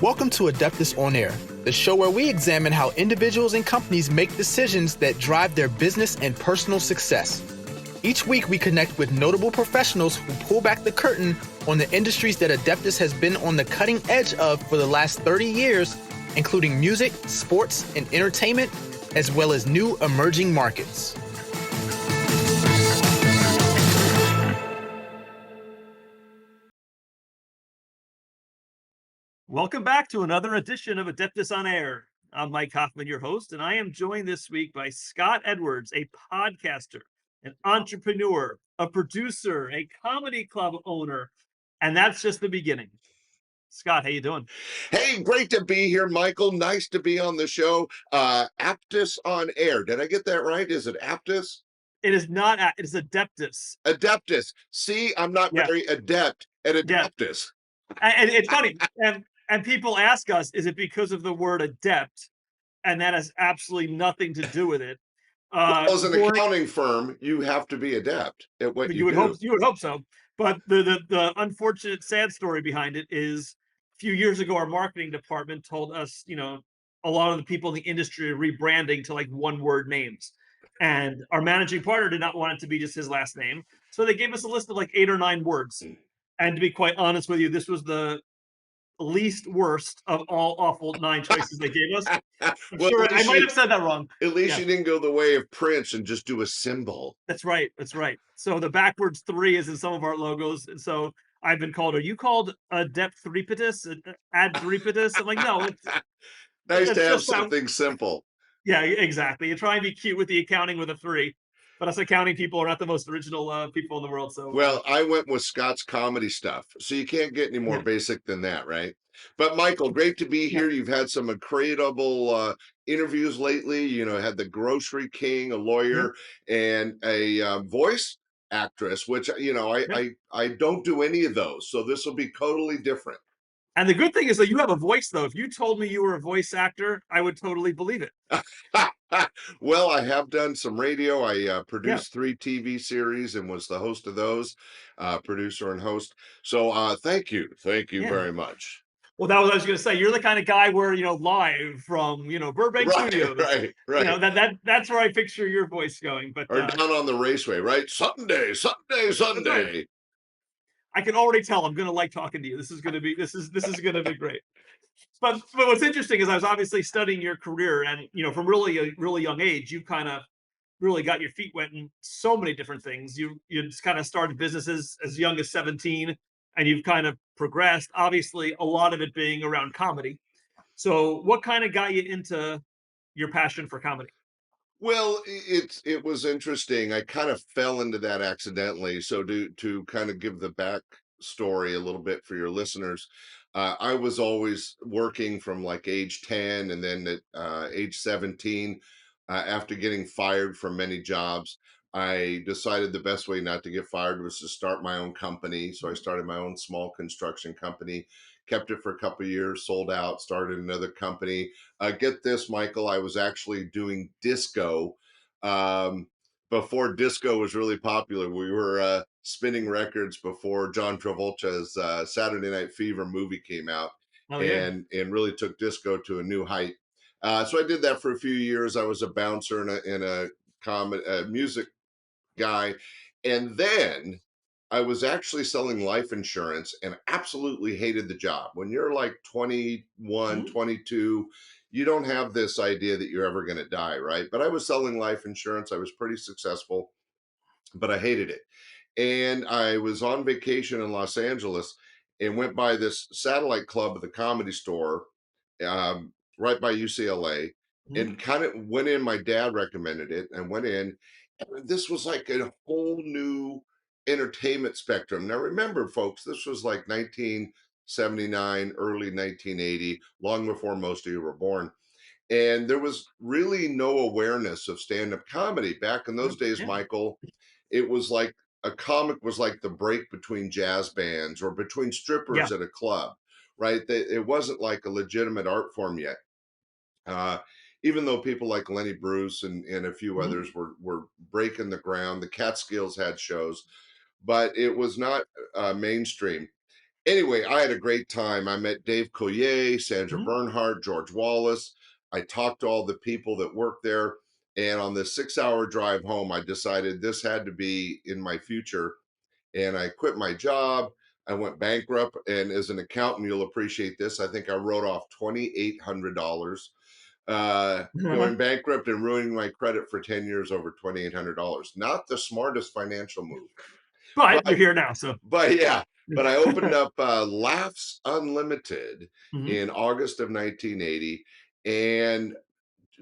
Welcome to Adeptus On-Air, the show where we examine how individuals and companies make decisions that drive their business and personal success. Each week, we connect with notable professionals who pull back the curtain on the industries that Adeptus has been on the cutting edge of for the last 30 years, including music, sports, and entertainment, as well as new emerging markets. Welcome back to another edition of Adeptus On-Air. I'm Mike Hoffman, your host, and I am joined this week by Scott Edwards, a podcaster, an entrepreneur, a producer, a comedy club owner, and that's just the beginning. Scott, how you doing? Hey, great to be here, Michael. Nice to be on the show. Adeptus On-Air. Did I get that right? Is it Adeptus? It is not, it is Adeptus. Adeptus. See, I'm not very adept at Adeptus. And it's funny, and people ask us, is it because of the word adept? And that has absolutely nothing to do with it. Well, as an accounting firm, you have to be adept at what you do. You would hope so. But the unfortunate, sad story behind it is a few years ago, our marketing department told us, a lot of the people in the industry are rebranding to like one-word names. And our managing partner did not want it to be just his last name. So they gave us a list of like 8 or 9 words. And to be quite honest with you, this was the least worst of all awful 9 choices they gave us. Well, sure, I might have said that wrong. At least you didn't go the way of Prince and just do a symbol. That's right. That's right. So the backwards 3 is in some of our logos. And so I've been called, are you called Adept Threepetus? Ad Threepetus? I'm like, no. Nice to have something simple. Yeah, exactly. You try and be cute with the accounting with a 3. But us accounting people are not the most original people in the world. So well, I went with Scott's comedy stuff, so you can't get any more basic than that, right? But Michael, great to be here. You've had some incredible interviews lately. You know, had the Grocery King, a lawyer, and a voice actress, which I don't do any of those, so this will be totally different. And the good thing is that you have a voice, though. If you told me you were a voice actor, I would totally believe it. Well, I have done some radio. I produced 3 TV series and was the host of those, producer and host. So thank you very much. Well, that was what I was going to say. You're the kind of guy where, live from, Burbank Studios. Right. That's where I picture your voice going. But or down on the raceway, right? Sunday. Right. I can already tell I'm going to like talking to you. This is going to be going to be great. But what's interesting is I was obviously studying your career, and from really a really young age, you kind of really got your feet wet in so many different things. You just kind of started businesses as young as 17, and you've kind of progressed. Obviously, a lot of it being around comedy. So, what kind of got you into your passion for comedy? Well, it was interesting. I kind of fell into that accidentally. So to kind of give the backstory a little bit for your listeners, I was always working from like age 10, and then at age 17, after getting fired from many jobs, I decided the best way not to get fired was to start my own company. So I started my own small construction company, kept it for a couple of years, sold out, started another company. Get this, Michael, I was actually doing disco before disco was really popular. We were spinning records before John Travolta's Saturday Night Fever movie came out, and really took disco to a new height. So I did that for a few years. I was a bouncer and a music guy, and then I was actually selling life insurance and absolutely hated the job. When you're like 21, 22, you don't have this idea that you're ever going to die, right? But I was selling life insurance. I was pretty successful, but I hated it. And I was on vacation in Los Angeles and went by this satellite club at the Comedy Store, right by UCLA, and kind of went in. My dad recommended it, and went in. And this was like a whole new entertainment spectrum. Now, remember, folks, this was like 1979, early 1980, long before most of you were born. And there was really no awareness of stand-up comedy. Back in those days, Michael, it was like a comic was like the break between jazz bands or between strippers at a club, right? It wasn't like a legitimate art form yet. Even though people like Lenny Bruce and a few others were breaking the ground. The Catskills had shows, but it was not mainstream. Anyway, I had a great time. I met Dave Coulier, Sandra Mhm. Bernhardt, George Wallace. I talked to all the people that work there. And on the 6 hour drive home, I decided this had to be in my future. And I quit my job. I went bankrupt. And as an accountant, you'll appreciate this. I think I wrote off $2,800 going bankrupt and ruining my credit for 10 years over $2,800. Not the smartest financial move. But you're But here now, so. yeah, but I opened up Laughs Unlimited Mhm. in August of 1980 and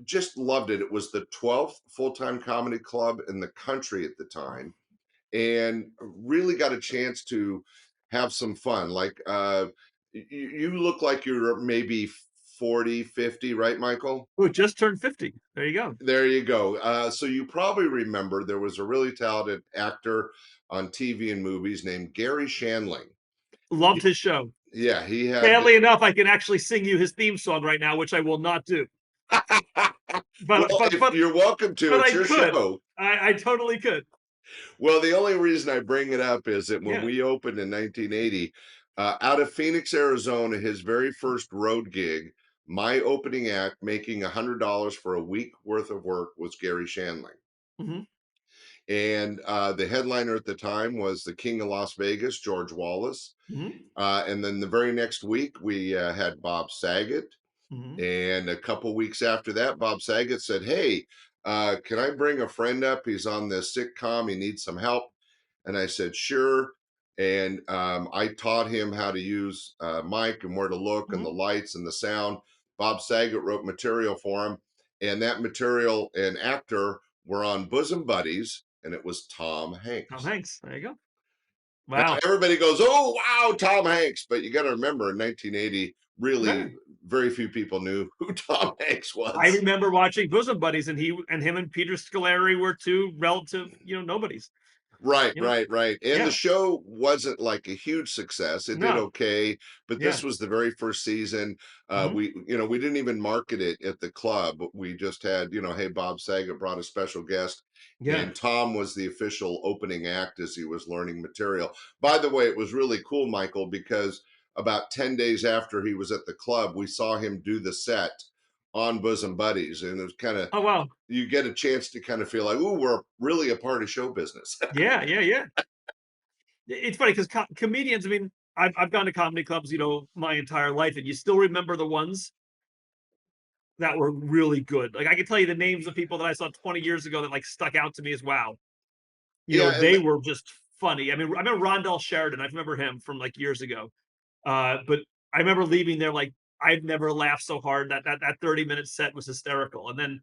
just loved it. It was the 12th full-time comedy club in the country at the time, and really got a chance to have some fun. Like you look like you're maybe 40, 50, right, Michael? Oh, just turned 50. There you go. There you go. So you probably remember there was a really talented actor on TV and movies named Gary Shandling. Loved his show. Yeah, he had. Sadly enough, I can actually sing you his theme song right now, which I will not do. But Well, but if but you're welcome to, but it's I your could. show. I totally could. Well, the only reason I bring it up is that when Yeah. we opened in 1980, out of Phoenix, Arizona, his very first road gig, my opening act, making $100 for a week worth of work, was Gary Shandling. Mhm. And the headliner at the time was the King of Las Vegas, George Wallace. Mhm. And then the very next week, we had Bob Saget. Mhm. And a couple weeks after that, Bob Saget said, "Hey, can I bring a friend up? He's on this sitcom. He needs some help." And I said, "Sure." And I taught him how to use mic and where to look and the Mhm. lights and the sound. Bob Saget wrote material for him. And that material and actor were on Bosom Buddies, and it was Tom Tom Hanks. Hanks. There you go. Now Wow. everybody goes, "Oh, wow, Tom Hanks." But you got to remember in 1980, really Yeah. very few people knew who Tom Hanks I was. remember watching Bosom Buddies, and him and Peter Scolari were two relative, nobodies. Right, You know? right, right. And the Yeah. show wasn't like a huge success. It did No. okay, but Yeah. this was the very first season. Mhm. We didn't even market it at the club. We just had, hey, Bob Saget brought a special guest, Yeah. and Tom was the official opening act as he was learning material. By the way, it was really cool, Michael, because about 10 days after he was at the club, we saw him do the set on Bosom Buddies, and it was kind of, Oh, wow. you get a chance to kind of feel like, ooh, we're really a part of show business. Yeah, yeah, yeah. It's funny because comedians, I mean, I've gone to comedy clubs, my entire life, and you still remember the ones that were really good. Like, I can tell you the names of people that I saw 20 years ago that, like, stuck out to me as wow. Yeah, and They were just funny. I mean, I remember Rondell Sheridan. I remember him from, like, years ago. But I remember leaving there like I've never laughed so hard. That 30-minute set was hysterical. And then,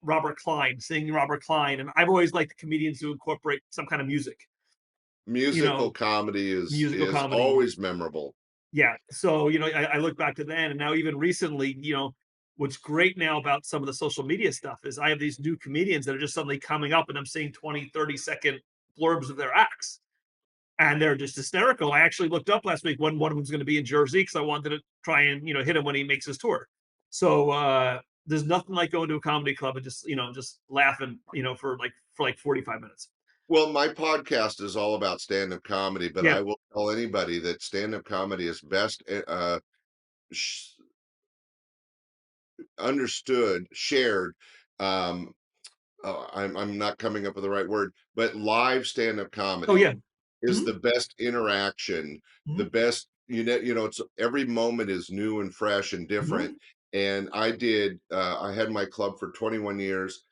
Robert Klein, singing Robert Klein. And I've always liked comedians who incorporate some kind of music, you musical know, comedy is musical is comedy. always memorable. Yeah. So, I look back to then, and now even recently, what's great now about some of the social media stuff is I have these new comedians that are just suddenly coming up, and I'm seeing 20, 30-second blurbs of their acts, and they're just hysterical. I actually looked up last week when one of them's going to be in Jersey because I wanted to try and hit him when he makes his tour. So there's nothing like going to a comedy club and just laughing for like 45 minutes. Well, my podcast is all about stand-up comedy, but Yeah. I will tell anybody that stand-up comedy is best sh- understood, shared. Um, I'm not coming up with the right word, but live stand-up Oh comedy yeah. is Hmm. the best interaction, the Hmm. best, it's every moment is new and fresh and different. Hmm. And I had my club for 21 years,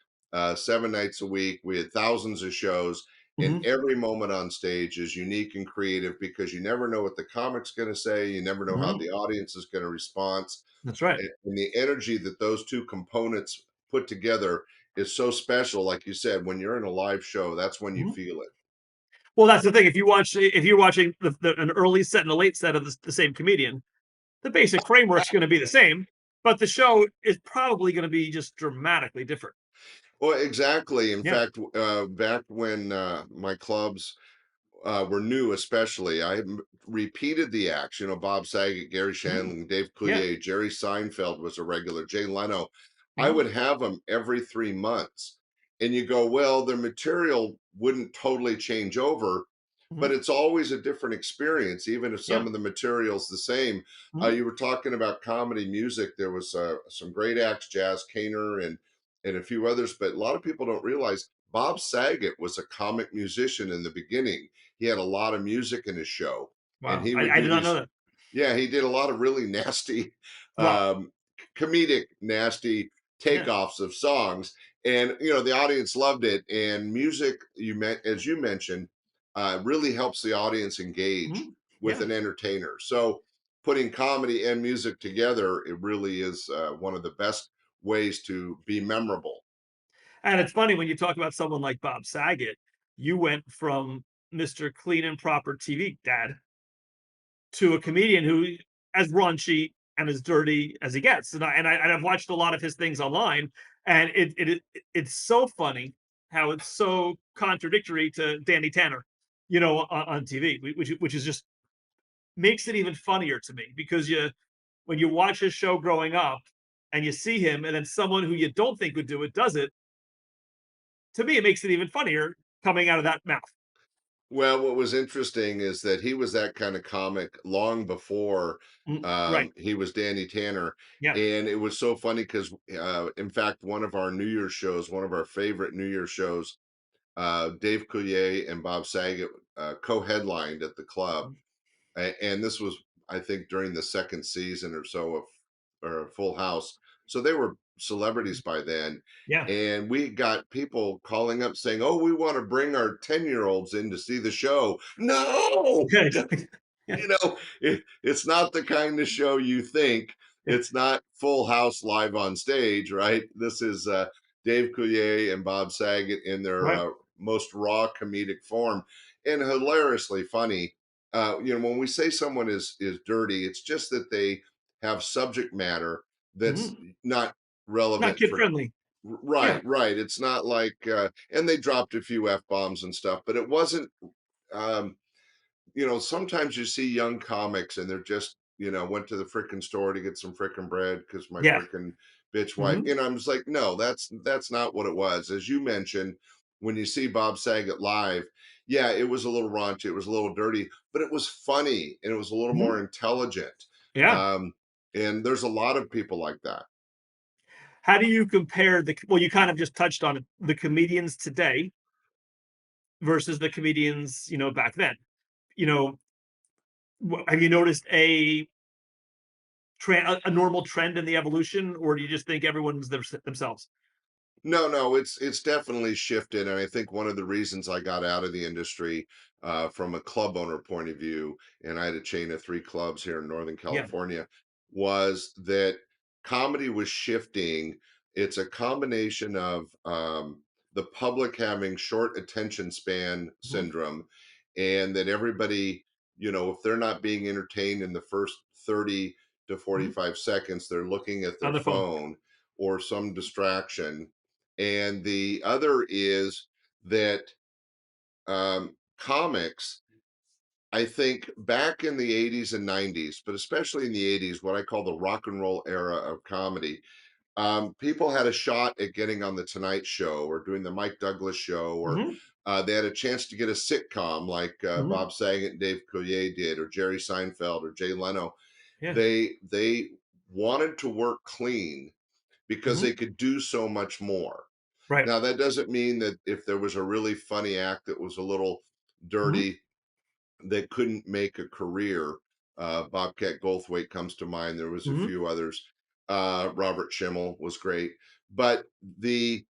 7 nights a week. We had thousands of shows, and Hmm. every moment on stage is unique and creative because you never know what the comic's going to say. You never know how Hmm. the audience is going to respond. That's right. And the energy that those two components put together is so special. Like you said, when you're in a live show, that's when you Mhm. feel it. Well, that's the thing. If you're watching an early set and a late set of the same comedian, the basic framework's going to be the same, but the show is probably going to be just dramatically different. Well, exactly. In Yeah. fact, back when my clubs were new, especially, repeated the acts. Bob Saget, Gary Mhm. Shandling, Dave Yeah. Coulier, Jerry Seinfeld was a regular, Jay Leno. I Mhm. would have them every 3 months. And you go, well, their material wouldn't totally change over. but it's always a different experience, even if Yeah. some of the material's the same. Mhm. You were talking about comedy music. There was some great acts, Jazz Kaner and a few others, but a lot of people don't realize Bob Saget was a comic musician in the beginning. He had a lot of music in his show, and Wow. he would I do did not know these. that. Yeah, he did a lot of really nasty, Wow. comedic, nasty Yeah. takeoffs of songs, and the audience loved it. And music, as you mentioned, really helps the audience engage Mhm. with Yeah. an entertainer. So putting comedy and music together, it really is one of the best ways to be memorable. And it's funny when you talk about someone like Bob Saget, you went from Mr. Clean and Proper TV dad to a comedian who as raunchy and as dirty as he gets. And I've watched a lot of his things online, and it's so funny how it's so contradictory to Danny Tanner, on TV, which is just makes it even funnier to me because when you watch his show growing up and you see him, and then someone who you don't think would do it does it. To me, it makes it even funnier coming out of that mouth. Well, what was interesting is that he was that kind of comic long before Right. he was Danny Tanner. Yeah. And it was so funny because, in fact, one of our New Year's shows, one of our favorite New Year's shows, Dave Coulier and Bob Saget co-headlined at the club, and this was, I think, during the second season or so of or Full House. So they were celebrities by then, Yeah. and we got people calling up saying, "Oh, we want to bring our 10-year-olds in to see the show." No, Yeah. Exactly. Yeah. it's not the kind of show you think. Yeah. It's not Full House live on stage, right? This is Dave Coulier and Bob Saget in their Right. most raw comedic form, and hilariously funny. When we say someone is dirty, it's just that they have subject matter that's Mhm. not Not relevant kid for. friendly. Yeah. Right, right. It's not like, and they dropped a few f bombs and stuff, but it wasn't. Um, Sometimes you see young comics and they're just, went to the frickin' store to get some frickin' bread because my Yeah. frickin' bitch wife. Mhm. I'm just like, no, that's not what it was. As you mentioned, when you see Bob Saget live, yeah, it was a little raunchy, it was a little dirty, but it was funny and it was a little more Mhm. intelligent. Yeah. Um, and there's a lot of people like that. How do you compare well, you kind of just touched on it, the comedians today versus the comedians, back then? You know, have you noticed a normal trend in the evolution, or do you just think everyone's themselves? No, no, it's definitely shifted, and I think one of the reasons I got out of the industry, from a club owner point of view, and I had a chain of 3 clubs here in Northern Yeah. California, was that comedy was shifting. It's a combination of, the public having short attention span Mhm. syndrome, and that everybody, if they're not being entertained in the first 30 to Mhm. 45 seconds, they're looking at On their the phone. phone or some distraction. And the other is that comics, I think back in the 80s and 90s, but especially in the 80s, what I call the rock and roll era of comedy, people had a shot at getting on the Tonight Show or doing the Mike Douglas show, or Mhm. they had a chance to get a sitcom like Mhm. Bob Saget and Dave Coulier did, or Jerry Seinfeld or Jay Leno. Yeah. They wanted to work clean because Mhm. they could do so much more. Right. Now, that doesn't mean that if there was a really funny act that was a little Mhm. dirty that couldn't make a career. Bobcat Goldthwait comes to mind. There was a Mhm. few others. Robert Schimmel was great, but the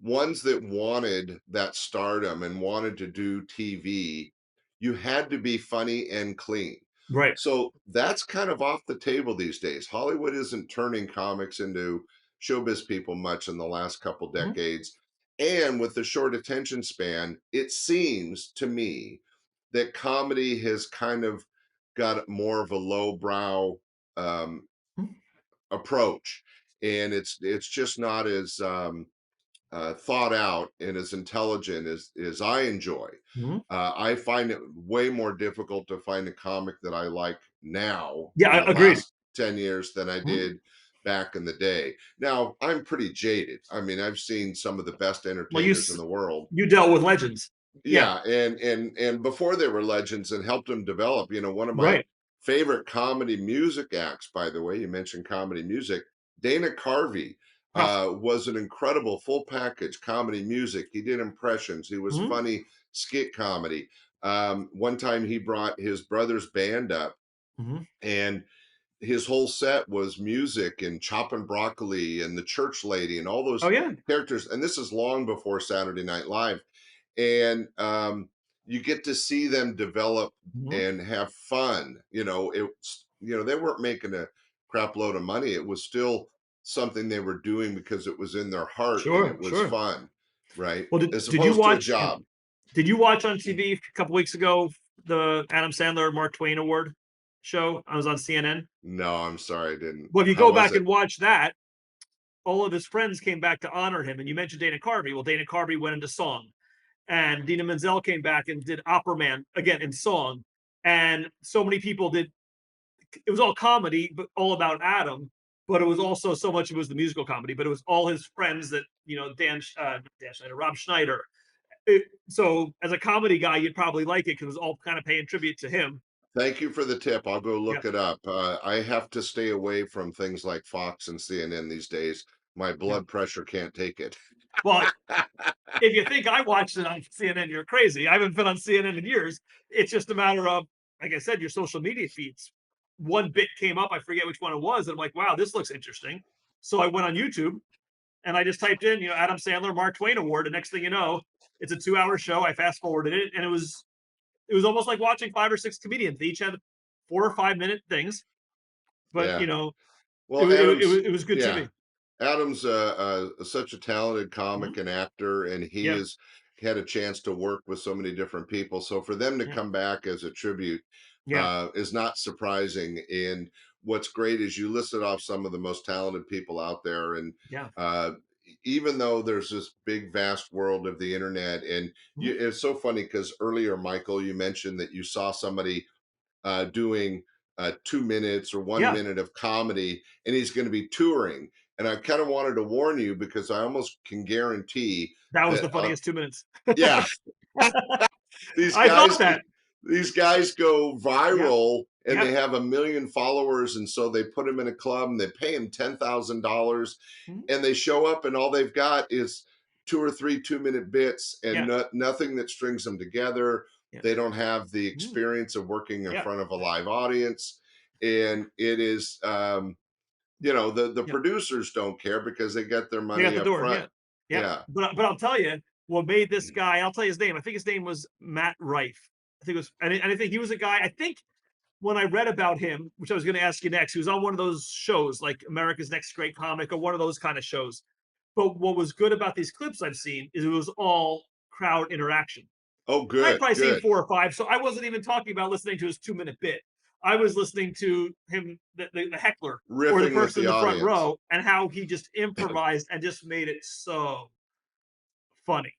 ones that wanted that stardom and wanted to do TV, you had to be funny and clean. Right. So that's kind of off the table these days. Hollywood isn't turning comics into showbiz people much in the last couple Mhm. decades. And with the short attention span, it seems to me that comedy has kind of got more of a lowbrow um, Mhm. approach, and it's just not as thought out and as intelligent as I enjoy. Mhm. I find it way more difficult to find a comic that I like now Yeah, in the agreed. last 10 years than I Mhm. did back in the day. Now, I'm pretty jaded. I mean, I've seen some of the best Well, entertainers in the world. you dealt with legends. Yeah. Yeah, and before they were legends and helped them develop, one of my Right. favorite comedy music acts, by the way, you mentioned comedy music, Dana Carvey, Oh, was an incredible full package comedy music. He did impressions. He was mhm, funny, skit comedy. One time he brought his brother's band up, mhm. and his whole set was music and Chopping Broccoli and the Church Lady and all Oh, those yeah. characters. And this is long before Saturday Night Live. And you get to see them develop Mhm. and have fun. They weren't making a crap load of money. It was still something they were doing because it was in their heart and it Sure, was sure. fun, right? Well, As did you opposed to a watch job. did you watch on TV a couple weeks ago the Adam Sandler Mark Twain Award show? I was on CNN. No, I'm sorry, I didn't. Well, if you How go was back it? and watch that, all of his friends came back to honor him. And you mentioned Dana Carvey. Well, Dana Carvey went into song, and Dina Menzel came back and did Opera Man again in song. And so many people did. It was all comedy, but all about Adam. But it was also so much. It was the musical comedy, but it was all his friends that Dan Schneider, Rob Schneider. So as a comedy guy, you'd probably like it because it was all kind of paying tribute to him. Thank you for the tip. I'll go Yeah, look it up. I have to stay away from things like Fox and CNN these days. My yeah. blood pressure can't take it. Well, if you think I watched it on CNN, you're crazy. I haven't been on CNN in years. It's just a matter of, like I said, your social media feeds. One bit came up, I forget which one it was, and I'm like, wow, this looks interesting. So I went on YouTube and I just typed in, Adam Sandler Mark Twain Award. And next thing you know, it's a 2 hour show. I fast forwarded it, and it was almost like watching 5 or 6 comedians. They each had 4 or 5 minute things, but Yeah. it, Well, it, Adam's, it was good yeah, TV. Adam's such a talented Mhm. comic and actor, and he Yeah, has had a chance to work with so many different people. So for them to yeah, come back as a tribute yeah, is not surprising. And what's great is you listed off some of the most talented people out there. And yeah. uh, even though there's this big, vast world of the internet, and Mhm. it's so funny because earlier, Michael, you mentioned that you saw somebody doing 2 minutes or one Yeah, minute of comedy, and he's going to be touring. And I kind of wanted to warn you because I almost can guarantee that was that, the funniest 2 minutes. yeah, these I thought guys that. these guys go Yeah, viral and yeah. they have 1 million followers, and so they put him in a club and they pay him $10,000, Mhm. and they show up and all they've got is 2 or 3 2-minute bits and Yeah, nothing that strings them together. yeah. They don't have the Mhm. experience of working in Yeah, front of a live audience, and it is the yeah. producers don't care because they get their They got money the up door, front. yeah. Yeah, Yeah. but I'll tell you, what made this guy, I'll tell you his name. I think his name was Matt Rife. I think it was, and I think he was a guy, I think when I read about him, which I was gonna ask you next, he was on one of those shows like America's Next Great Comic or one of those kind of shows. But what was good about these clips I've seen is it was all crowd interaction. Oh, I'd good, probably seen good. 4 or 5, so I wasn't even talking about listening to his 2 minute bit. I was listening to him, the heckler or the Riffing with person the in the front audience. row, and how he just improvised and just made it so funny.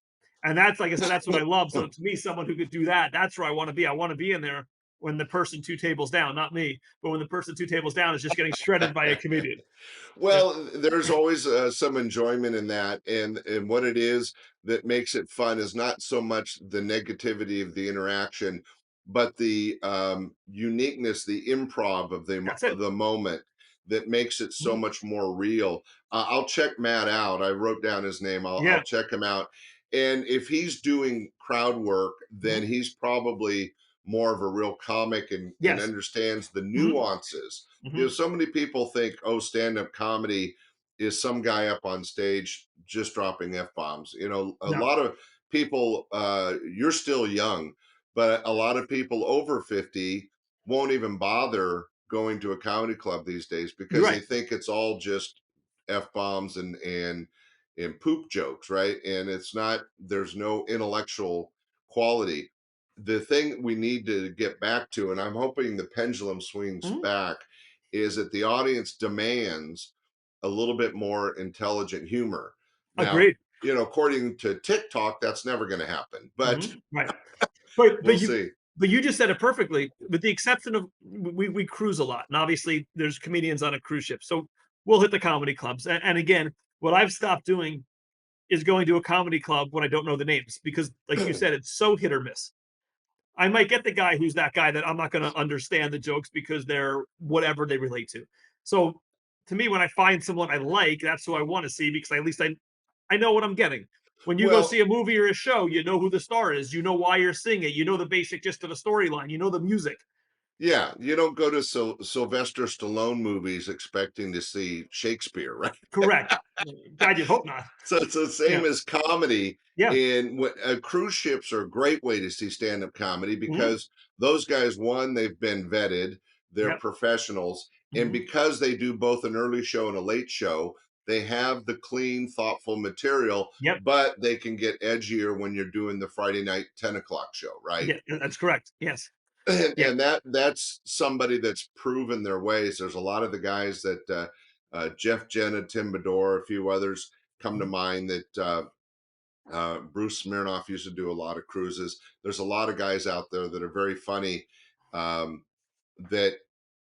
And that's, like I said, that's what I love. So to me, someone who could do that, that's where I want to be. I want to be in there when the person 2 tables down, not me, but when the person 2 tables down is just getting shredded by a comedian. Yeah. Well, there's always some enjoyment in that, and what it is that makes it fun is not so much the negativity of the interaction, but the uniqueness, the improv of That's it. the moment that makes it so Mhm. much more real. I'll check Matt out. I wrote down his name. I'll Yeah. check him out, and if he's doing crowd work, then Mhm. he's probably more of a real comic and Yes. understands the Mhm. nuances. Mhm. So many people think, oh, stand-up comedy is some guy up on stage just dropping f-bombs. A No. lot of people, you're still young, but a lot of people over 50 won't even bother going to a comedy club these days You're because they right. think it's all just f-bombs and poop jokes, right? And it's not. There's no intellectual quality. The thing we need to get back to, and I'm hoping the pendulum swings Mhm. back, is that the audience demands a little bit more intelligent humor. Now, Agreed. according to TikTok, that's never going to happen, but Mhm. Right. But we'll but you see. but you just said it perfectly, with the exception of we cruise a lot, and obviously there's comedians on a cruise ship, so we'll hit the comedy clubs. And again, what I've stopped doing is going to a comedy club when I don't know the names because, like you said, it's so hit or miss. I might get the guy who's that guy that I'm not going to understand the jokes because they're whatever they relate to. So to me, when I find someone I like, that's who I want to see because at least I know what I'm getting. When you go Well, see a movie or a show, you know who the star is, you know why you're seeing it, you know the basic gist of the storyline, you know the music. yeah, you don't go to Sylvester Stallone movies expecting to see Shakespeare, right? Correct. God, you'd hope not. So it's the Yeah. same as comedy. Yeah. And what cruise ships are a great way to see stand-up comedy Hmm. because those guys, one, they've been vetted, they're Yep. professionals, and Hmm. because they do both an early show and a late show, they have the clean, thoughtful material, Yep. but they can get edgier when you're doing the Friday night 10 o'clock show, right? Yeah. That's correct. Yes. and, Yeah. and that's somebody that's proven their ways. There's a lot of the guys that Jeff Jenna, Tim Bedore, a few others come to Mhm. mind that Bruce Smirnoff used to do a lot of cruises. There's a lot of guys out there that are very funny um, that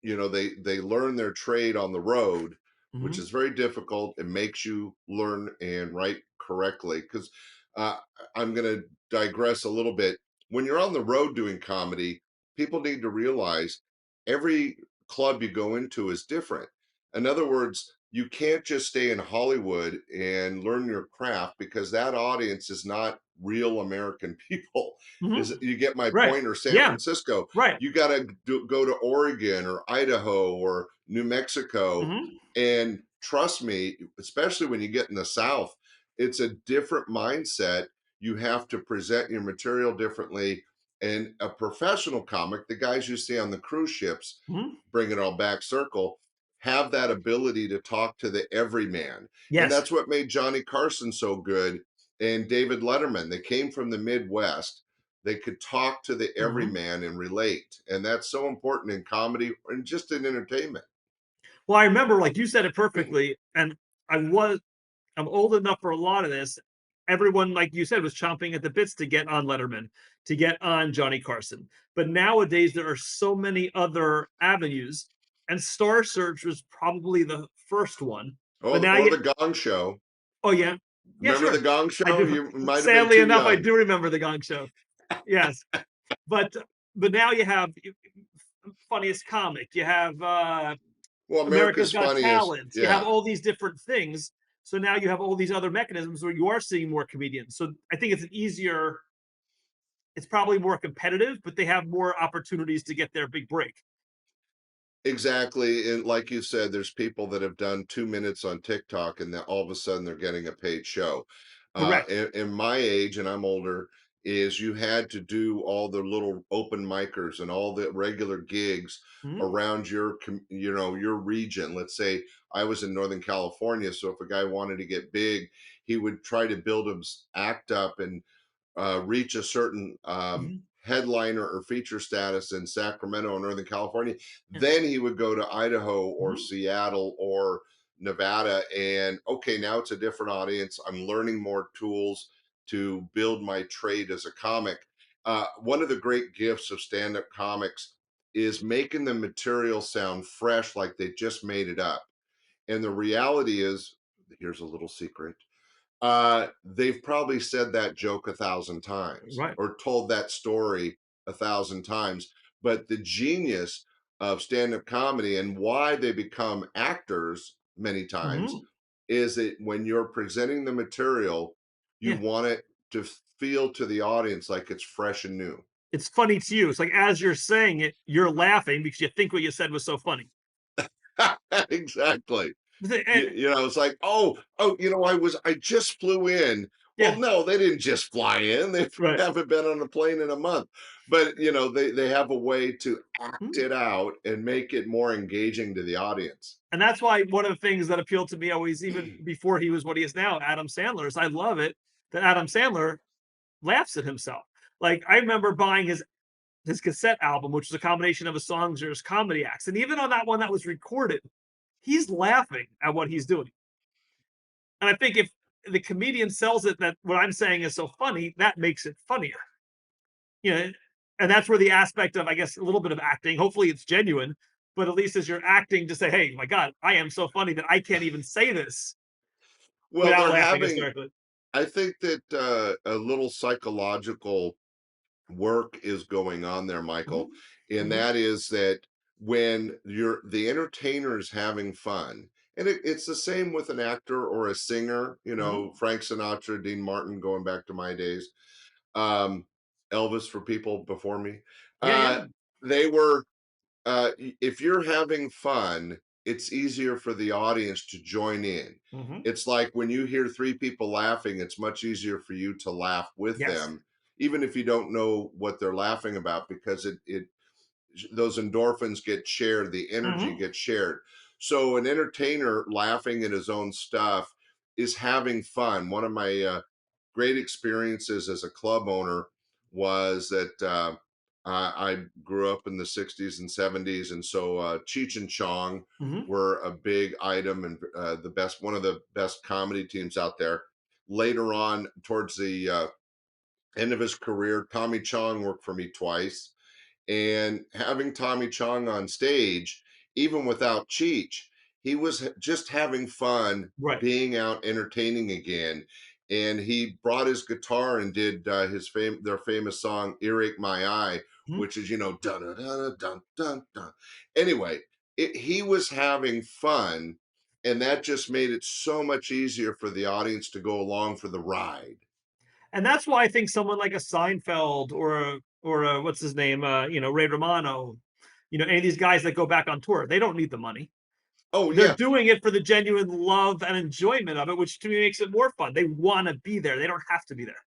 they learn their trade on the road, which Mhm. is very difficult. It makes you learn and write correctly. Because uh, I'm going to digress a little bit. When you're on the road doing comedy, people need to realize every club you go into is different. In other words, you can't just stay in Hollywood and learn your craft because that audience is not real American people. Is Mhm. you get my Right. point? Or San Yeah. Francisco, Right. you got to go to Oregon or Idaho or New Mexico. Mhm. And trust me, especially when you get in the South, it's a different mindset. You have to present your material differently. And a professional comic, the guys you see on the cruise ships, Mhm. bring it all back circle, have that ability to talk to the everyman. And Yes. that's what made Johnny Carson so good and David Letterman. They came from the Midwest. They could talk to the Mhm. everyman and relate. And that's so important in comedy and just in entertainment. Well, I remember, like you said it perfectly, and I was I'm old enough for a lot of this. Everyone, like you said, was chomping at the bits to get on Letterman, to get on Johnny Carson. But nowadays, there are so many other avenues, and Star Search was probably the first one. But now Or you, the Gong Show. oh yeah, yeah, Remember the sure, Gong I Show? do. You might have been Sadly too enough, I young. do remember the Gong Show. Yes, but now you have funniest comic. You have Well, America's America's Got Funniest. Talent. You have Yeah. all these different things. So now you have all these other mechanisms where you are seeing more comedians. So I think it's an easier, it's probably more competitive, but they have more opportunities to get their big break. Exactly. And like you said, there's people that have done 2 minutes on TikTok and then all of a sudden they're getting a paid show. Correct. In my age, and I'm older, is you had to do all the little open micers and all the regular gigs Mhm. around your region. Let's say I was in Northern California. So if a guy wanted to get big, he would try to build his act up and reach a certain Mhm. headliner or feature status in Sacramento or Northern California, Yeah. then he would go to Idaho or Mhm. Seattle or Nevada. And okay, now it's a different audience. I'm learning more tools to build my trade as a comic. One of the great gifts of stand up comics is making the material sound fresh, like they just made it up. And the reality is, here's a little secret, they've probably said that joke 1,000 times Right. or told that story 1,000 times. But the genius of stand-up comedy and why they become actors many times Mhm. is that when you're presenting the material, you Yeah. want it to feel to the audience like it's fresh and new. It's funny to you. It's like as you're saying it, you're laughing because you think what you said was so funny. Exactly. And, It's like, I just flew in. Well, yeah. no, they didn't just fly in. They Right. haven't been on a plane in a month. But they have a way to act Mhm. it out and make it more engaging to the audience. And that's why one of the things that appealed to me always, even before he was what he is now, Adam Sandler, is I love it that Adam Sandler laughs at himself. Like I remember buying his cassette album, which was a combination of his songs or his comedy acts. And even on that one that was recorded, he's laughing at what he's doing. And I think if the comedian sells it that what I'm saying is so funny, that makes it funnier. You know, and that's where the aspect of, I guess, a little bit of acting, hopefully it's genuine, but at least as you're acting to say, hey, my God, I am so funny that I can't even say this Well, without they're laughing having hysterically. I think that a little psychological work is going on there, Michael, Mhm, and mhm, that is that when the entertainer is having fun, and it's the same with an actor or a singer, mhm. Frank Sinatra, Dean Martin, going back to my days, um, Elvis for people before me. Yeah, yeah. Uh, they were if you're having fun, it's easier for the audience to join in. Mhm. It's like when you hear three people laughing, it's much easier for you to laugh with Yes. them, even if you don't know what they're laughing about, because it those endorphins get shared, the energy Mhm. gets shared. So an entertainer laughing at his own stuff is having fun. One of my great experiences as a club owner was that I grew up in the 60s and 70s, and so Cheech and Chong Mhm. were a big item and one of the best comedy teams out there. Later on, towards the end of his career, Tommy Chong worked for me twice, and having Tommy Chong on stage, even without Cheech, he was just having fun Right. being out entertaining again. And he brought his guitar and did their famous song "Earache My Eye," Mhm. which is dun dun dun dun dun dun. Anyway, he was having fun, and that just made it so much easier for the audience to go along for the ride. And that's why I think someone like a Seinfeld or a what's his name, Ray Romano, any of these guys that go back on tour, they don't need the money. Oh They're yeah, doing it for the genuine love and enjoyment of it, which to me makes it more fun. They want to be there. They don't have to be there.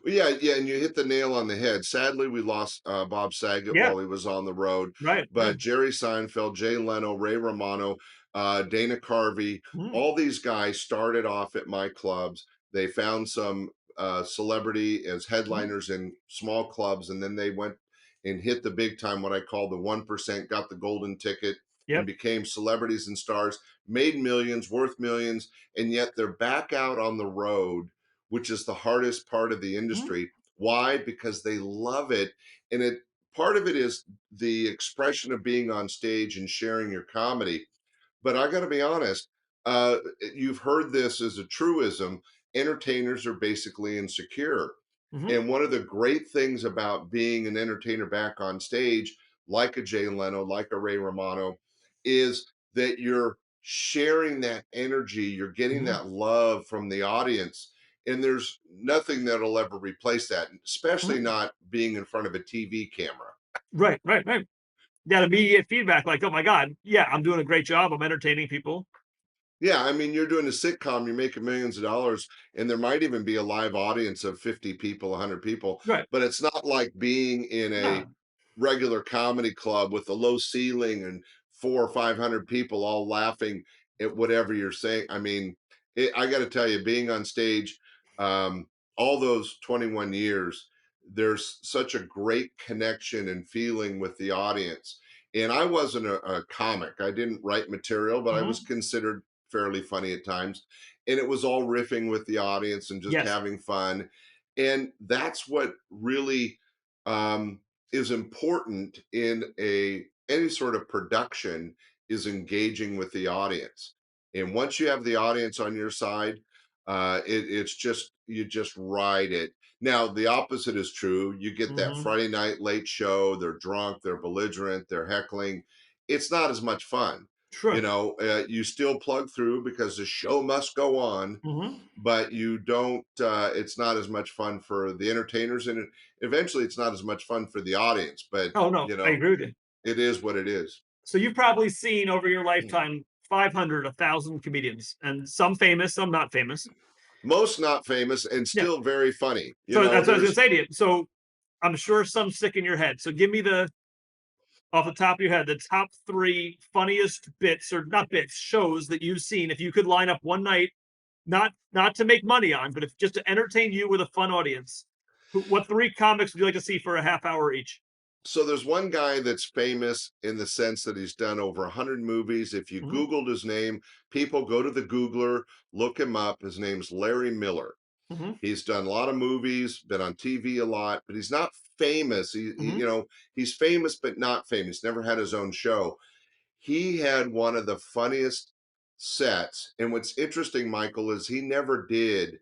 well, yeah, yeah, and you hit the nail on the head. Sadly, we lost Bob Saget Yeah. while he was on the road, Right. Right. but Jerry Seinfeld, Jay Leno, Ray Romano, Dana Carvey, Mhm. all these guys started off at my clubs. They found some celebrity as Mhm. headliners in small clubs, and then they went and hit the big time, what I call the 1%, got the golden ticket, and Yep. became celebrities and stars, made millions, worth millions, and yet they're back out on the road, which is the hardest part of the Mhm. industry. Why? Because they love it. And part of it is the expression of being on stage and sharing your comedy. But I got to be honest, you've heard this as a truism. Entertainers are basically insecure. Mhm. And one of the great things about being an entertainer back on stage, like a Jay Leno, like a Ray Romano, is that you're sharing that energy, you're getting Mhm. that love from the audience. And there's nothing that'll ever replace that, especially Mhm. not being in front of a TV camera. Right. Right. Right. That immediate feedback, like, oh my God, yeah, I'm doing a great job. I'm entertaining people. Yeah, I mean, you're doing a sitcom, you're making millions of dollars, and there might even be a live audience of 50 people, 100 people, Right. but it's not like being in a No. regular comedy club with a low ceiling and 4 or 500 people all laughing at whatever you're saying. I mean, I got to tell you, being on stage, um, all those 21 years, there's such a great connection and feeling with the audience. And I wasn't a comic. I didn't write material, but I was Mhm. considered fairly funny at times. And it was all riffing with the audience and just Yes. having fun. And that's what really um, is important in a any sort of production, is engaging with the audience. And once you have the audience on your side, it's just you just ride it. Now the opposite is true. You get that Mhm. Friday night late show. They're drunk. They're belligerent. They're heckling. It's not as much fun. Sure. You still plug through because the show must go on, Mhm. but you don't it's not as much fun for the entertainers, and eventually it's not as much fun for the audience, but Oh, no, I agree with you. it is what it is. So you've probably seen over your Mm. lifetime 500, 1,000 comedians, and some famous, some not famous. Most not famous and Yeah. still very funny. So that's what I was gonna There's say to you. So I'm sure some stick in your head. So give me off the top of your head, the top three funniest bits or not bits, shows that you've seen. If you could line up one night, not to make money on, but if just to entertain you with a fun audience, what three comics would you like to see for a half hour each? so there's one guy that's famous in the sense that he's done over 100 movies. If you Mhm. googled his name, people go to the Googler, look him up. His name's Larry Miller. Mhm. He's done a lot of movies, been on TV a lot, but he's not famous. Mhm. He's famous but not famous. Never had his own show. He had one of the funniest sets. And what's interesting, Michael, is he never did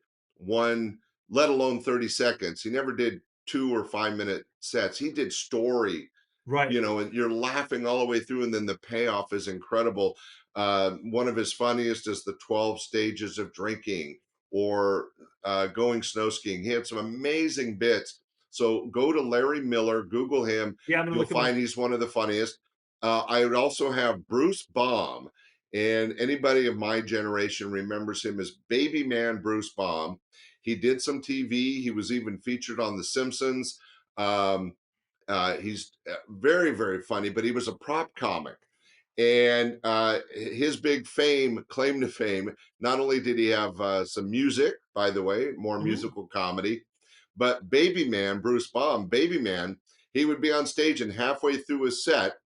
one, let alone 30 seconds. He never did 2 or 5 minute sets. He did story, Right. and you're laughing all the way through, and then the payoff is incredible. One of his funniest is the 12 stages of drinking, or going snow skiing. He had some amazing bits. So go to Larry Miller, Google him. Yeah, I'm gonna You'll look him up. find he's one of the funniest. I would also have Bruce Baum, and anybody of my generation remembers him as Baby Man Bruce Baum. He did some TV. He was even featured on The Simpsons. Um, he's very, very funny, but he was a prop comic. And his big claim to fame, not only did he have some music, by the way, more Mhm. musical comedy, but Baby Man, Bruce Baum, Baby Man, he would be on stage, and halfway through his set,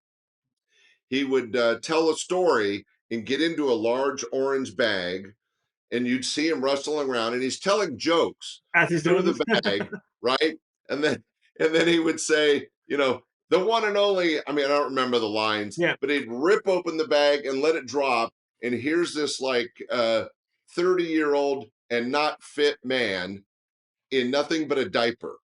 he would tell a story and get into a large orange bag, and you'd see him rustling around, and he's telling jokes As he's through doing this. the bag, right? And then he would say, the one and only, I mean, I don't remember the lines, Yeah. but he'd rip open the bag and let it drop, and here's this like 30-year-old and not fit man in nothing but a diaper.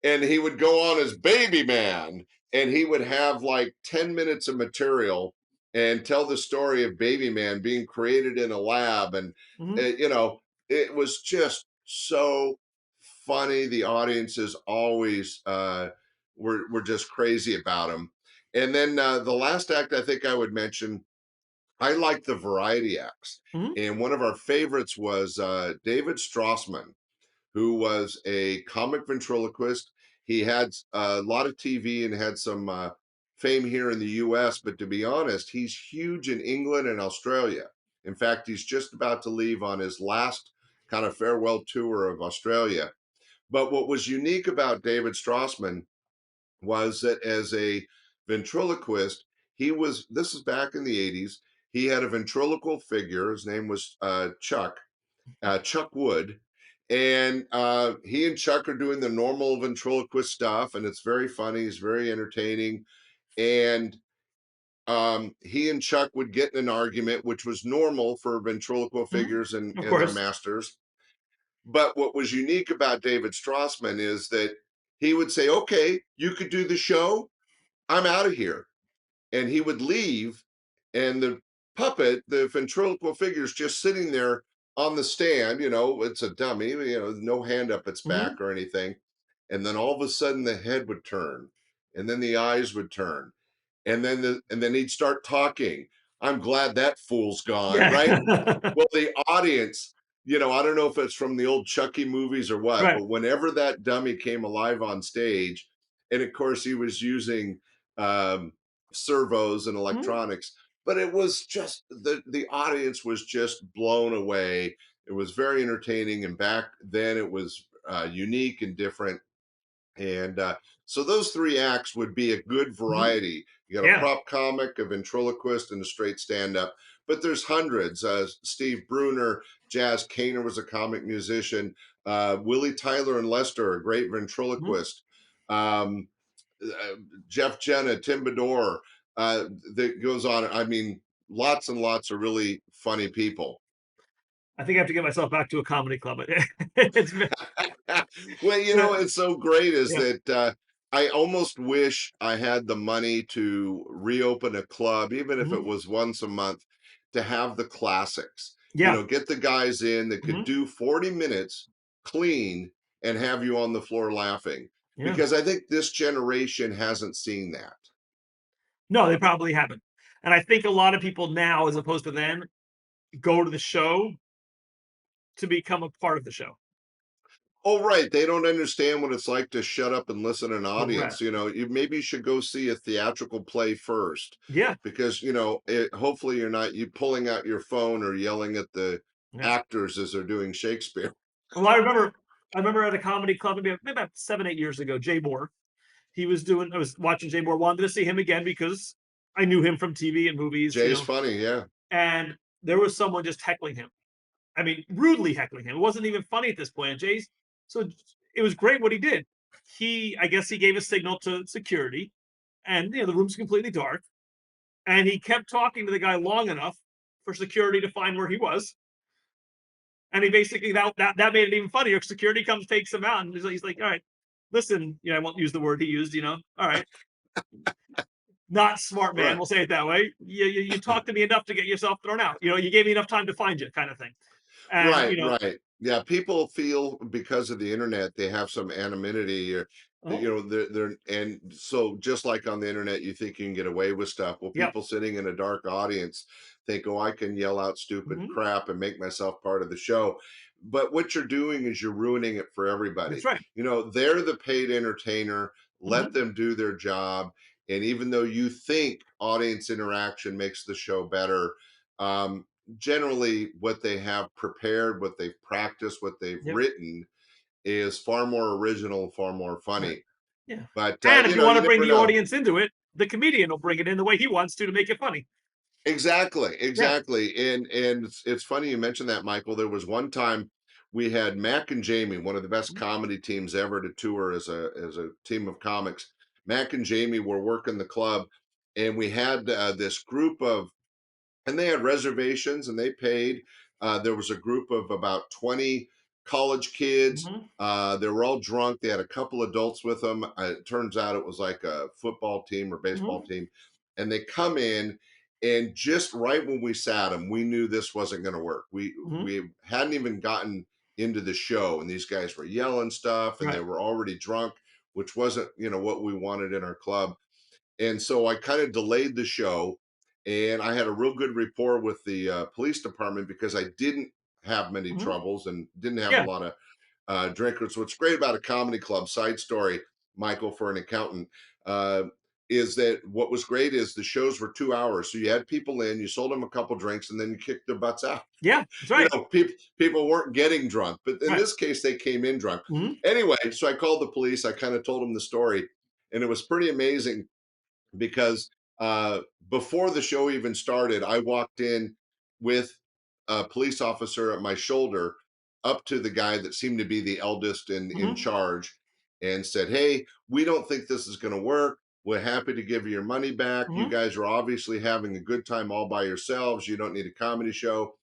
And he would go on as Baby Man, and he would have like 10 minutes of material and tell the story of Baby Man being created in a lab. And Mhm. it was just so funny. The audiences always were just crazy about him. And then the last act I think I would mention, I like the variety acts, Mhm. and one of our favorites was David Strassman, who was a comic ventriloquist. He had a lot of TV and had some fame here in the US, but to be honest, he's huge in England and Australia. In fact, he's just about to leave on his last kind of farewell tour of Australia. But what was unique about David Strassman was that as a ventriloquist, this is back in the 80s, he had a ventriloquial figure. His name was Chuck Wood. And he and Chuck are doing the normal ventriloquist stuff, and it's very funny. He's very entertaining. And he and Chuck would get in an argument, which was normal for ventriloquial Mhm. figures and, Of and their course. masters. But what was unique about David Strassman is that he would say, okay, you could do the show. I'm out of here. And he would leave, and the the ventriloquial figure is just sitting there on the stand. It's a dummy, no hand up its Mhm. back or anything. And then all of a sudden the head would turn, and then the eyes would turn, and then he'd start talking. I'm glad that fool's gone, Yeah. right? Well, the audience, I don't know if it's from the old Chucky movies or what, Right. but whenever that dummy came alive on stage, and of course he was using um, servos and Mhm. electronics, but it was just the audience was just blown away. It was very entertaining, and back then it was unique and different. And so those three acts would be a good Mhm. variety. You got a Yeah. prop comic, a ventriloquist, and a straight stand up. But there's hundreds. Steve Bruner, Jazz Kaner was a comic musician. Willie Tyler and Lester, a great Mhm. ventriloquist. Um, uh, Jeff Jenna, Tim Bedore, that goes on. I mean, lots and lots of really funny people. I think I have to get myself back to a comedy club. It's been Well, yeah. it's so great is Yeah. that I almost wish I had the money to reopen a club, even if it Mhm. was once a month, to have the classics. Yeah. Get the guys in that could Mhm. do 40 minutes clean and have you on the floor laughing. Yeah. Because I think this generation hasn't seen that. No, they probably haven't. And I think a lot of people now, as opposed to then, go to the show to become a part of the show. Oh, right. They don't understand what it's like to shut up and listen to an audience. Correct. You maybe you should go see a theatrical play first, Yeah. because, hopefully you're not you pulling out your phone or yelling at the Yeah. actors as they're doing Shakespeare. Well, I remember at a comedy club maybe about 7, 8 years ago, Jay Moore. I was watching Jay Moore, wanted to see him again because I knew him from TV and movies, Jay's funny, yeah. and there was someone just heckling him. I mean, rudely heckling him. It wasn't even funny at this point. And so it was great what he did. I guess he gave a signal to security, and the room's completely dark, and he kept talking to the guy long enough for security to find where he was, And he basically, that made it even funnier. Security comes, takes him out, and he's like, all right, listen, I won't use the word he used, all right, not smart man, Right. we'll say it that way. You talked to me enough to get yourself thrown out. You gave me enough time to find you, kind of thing. And Right, right. Yeah, people feel because of the internet they have some anonymity, or oh, they're and so just like on the internet you think you can get away with stuff. Well, yeah, people sitting in a dark audience think, oh, I can yell out stupid hmm, crap and make myself part of the show. But what you're doing is you're ruining it for everybody. that's right. They're the paid entertainer. Let Hmm, them do their job. And even though you think audience interaction makes the show better, um, generally what they have prepared, what they've practiced, what they've yep, written is far more original, far more right, funny. yeah. But And if you want you to bring never the know. audience into it, the comedian will bring it in the way he wants to make it funny. Exactly, Yeah. exactly. And it's funny you mentioned that, Michael. There was one time we had Mac and Jamie, one of the best comedy teams ever to tour as a team of comics. Mac and Jamie were working the club, and we had this group of, and they had reservations and they paid. There was a group of about 20 college kids. Hmm, They were all drunk. They had a couple adults with them. It turns out it was like a football team or baseball hmm, team. And they come in, and just right when we sat them, we knew this wasn't going to work. We hmm, we hadn't even gotten into the show, and these guys were yelling stuff, and they right. were already drunk, which wasn't what we wanted in our club. And so I kind of delayed the show, and I had a real good rapport with the police department because I didn't have many Hmm, troubles and didn't have a yeah. lot of drinkers. What's great about a comedy club, side story, Michael, for an accountant, uh, is that what was great is the shows were 2 hours. So you had people in, you sold them a couple drinks, and then you kicked their butts out. Yeah, that's right. People weren't getting drunk, but in Right. this case, they came in drunk. Hmm, Anyway, so I called the police. I kind of told them the story, and it was pretty amazing because before the show even started, I walked in with a police officer at my shoulder up to the guy that seemed to be the eldest in hmm, charge and said, "Hey, we don't think this is going to work. We're happy to give you your money back. You hmm, guys are obviously having a good time all by yourselves. You don't need a comedy show,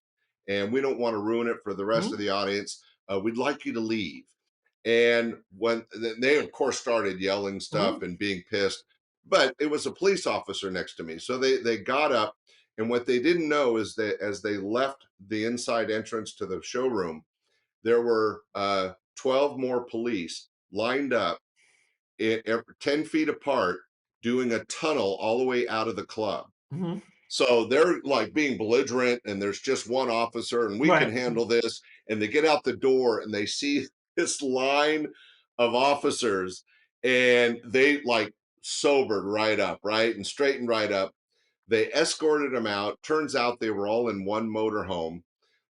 and we don't want to ruin it for the rest of hmm, the audience. We'd like you to leave." And when they, of course, started yelling hmm, stuff and being pissed, but it was a police officer next to me. So they got up, and what they didn't know is that as they left the inside entrance to the showroom, there were 12 more police lined up 10 feet apart doing a tunnel all the way out of the club. hmm, So they're like being belligerent, and there's just one officer, and we can right. handle this. And they get out the door and they see this line of officers, and they like sobered right up, right? And straightened right up. They escorted them out. Turns out they were all in one motorhome.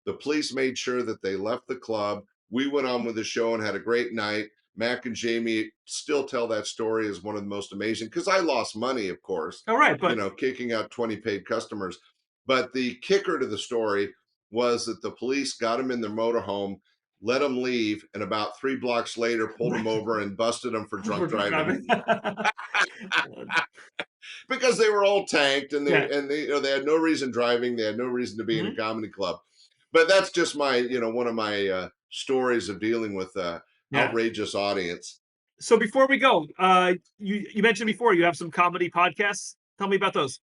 The police made sure that they left the club. We went on with the show and had a great night. Mac and Jamie still tell that story as one of the most amazing, because I lost money, of course, All right, but kicking out 20 paid customers. But the kicker to the story was that the police got them in their motorhome, let them leave, and about 3 blocks later pulled them over and busted them for for drunk drunk driving driving. because they were all tanked, and Yeah. they had no reason driving. They had no reason to be in a Hmm, comedy club. But that's just my one of my stories of dealing with yeah. outrageous audience. So before we go, you mentioned before you have some comedy podcasts. Tell me about those.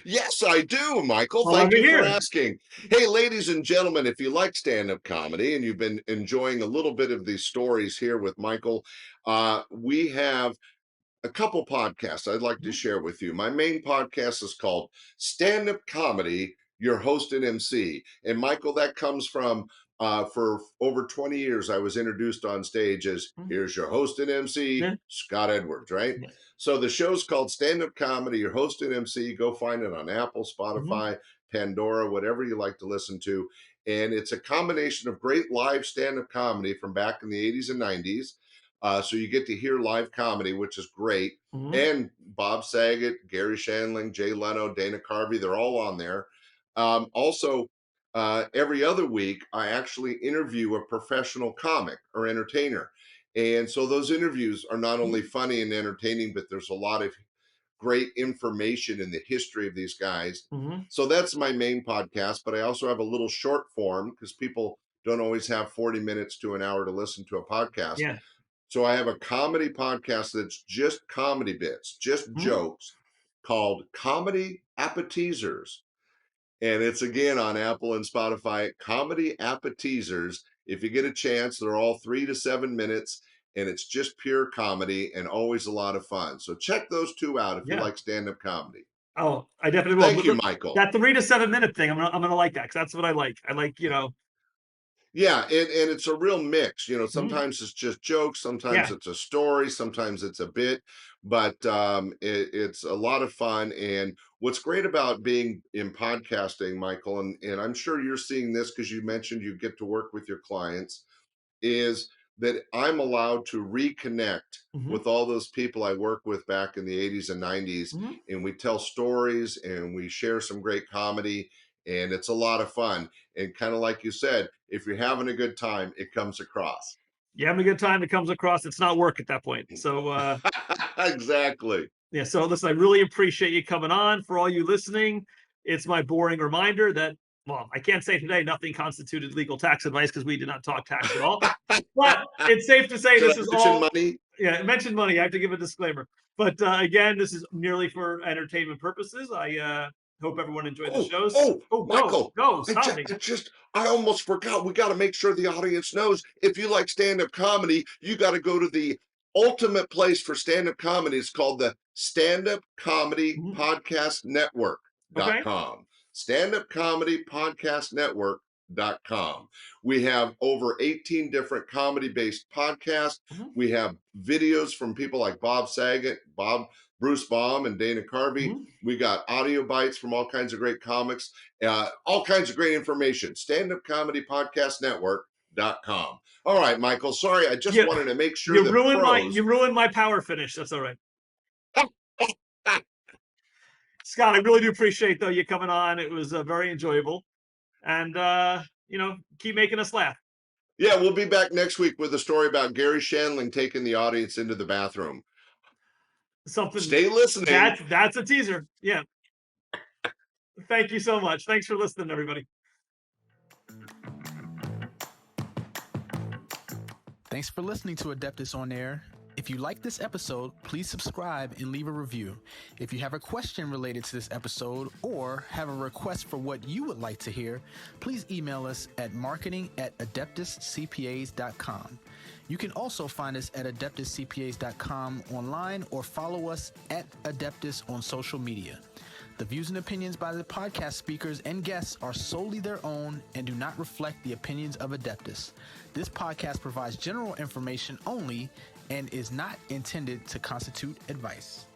Yes, I do, Michael. I love Thank to you for hear. asking. Hey, ladies and gentlemen, if you like stand-up comedy and you've been enjoying a little bit of these stories here with Michael, we have a couple podcasts I'd like to Mhm, share with you. My main podcast is called Stand Up Comedy, Your Host and MC. And Michael, that comes from for over 20 years, I was introduced on stage as mhm, here's your host and MC, yeah, Scott Edwards, right? yeah, So the show's called Stand Up Comedy, Your Host and MC. Go find it on Apple, mhm, Spotify, Pandora, whatever you like to listen to. And it's a combination of great live stand up comedy from back in the 80s and 90s, so you get to hear live comedy, which is great. mhm, And Bob Saget, Gary Shandling, Jay Leno, Dana Carvey, they're all on there. Also, every other week, I actually interview a professional comic or entertainer. And so those interviews are not only mhm, funny and entertaining, but there's a lot of great information in the history of these guys. Mm-hmm. So that's my main podcast, but I also have a little short form because people don't always have 40 minutes to an hour to listen to a podcast. Yeah. So I have a comedy podcast that's just comedy bits, just Mm-hmm. jokes, called Comedy Appetizers. And it's again on Apple and Spotify, Comedy Appetizers. If you get a chance, they're all 3 to 7 minutes, and it's just pure comedy and always a lot of fun. So check those two out if you Yeah. like stand-up comedy. Oh, I definitely will. Thank you, Michael. That 3 to 7 minute thing, I'm gonna like that because that's what I like. I like, Yeah, and it's a real mix. Mhm. Sometimes it's just jokes, sometimes Yeah. it's a story, sometimes it's a bit, but it's a lot of fun. And what's great about being in podcasting, Michael, and I'm sure you're seeing this because you mentioned you get to work with your clients, is that I'm allowed to reconnect Mhm. with all those people I worked with back in the 80s and 90s, Mhm. and we tell stories and we share some great comedy, and it's a lot of fun. And kind of like you said, if you're having a good time, it comes across. You're having a good time, it comes across, it's not work at that point. So, Exactly. yeah, so listen, I really appreciate you coming on. For all you listening, it's my boring reminder that, well, I can't say today nothing constituted legal tax advice because we did not talk tax at all. But it's safe to say Should this I is mention all. money? Yeah, mention money. I have to give a disclaimer. But again, this is merely for entertainment purposes. I hope everyone enjoyed the shows. Oh, Michael, go, stop me. I almost forgot. We got to make sure the audience knows if you like stand-up comedy, you got to go to the ultimate place for stand-up comedy. It's called the Stand-Up Comedy Mhm. Podcast Okay. Network.com. Stand-Up Comedy Podcast Network.com. We have over 18 different comedy-based podcasts. Mhm. We have videos from people like Bob Saget, Bruce Baum, and Dana Carvey. Mhm. We got audio bites from all kinds of great comics, all kinds of great information. Stand-Up Comedy Podcast Network.com. All right, Michael. Sorry, I just wanted to make sure the pros. You ruined my power finish. That's all right. Scott, I really do appreciate though you coming on. It was very enjoyable, and keep making us laugh. Yeah, we'll be back next week with a story about Gary Shandling taking the audience into the bathroom. Something. Stay listening. That's a teaser. Yeah. Thank you so much. Thanks for listening, everybody. Thanks for listening to Adeptus On-Air. If you like this episode, please subscribe and leave a review. If you have a question related to this episode or have a request for what you would like to hear, please email us at marketing@adeptuscpas.com. You can also find us at adeptuscpas.com online or follow us at Adeptus on social media. The views and opinions by the podcast speakers and guests are solely their own and do not reflect the opinions of Adeptus. This podcast provides general information only and is not intended to constitute advice.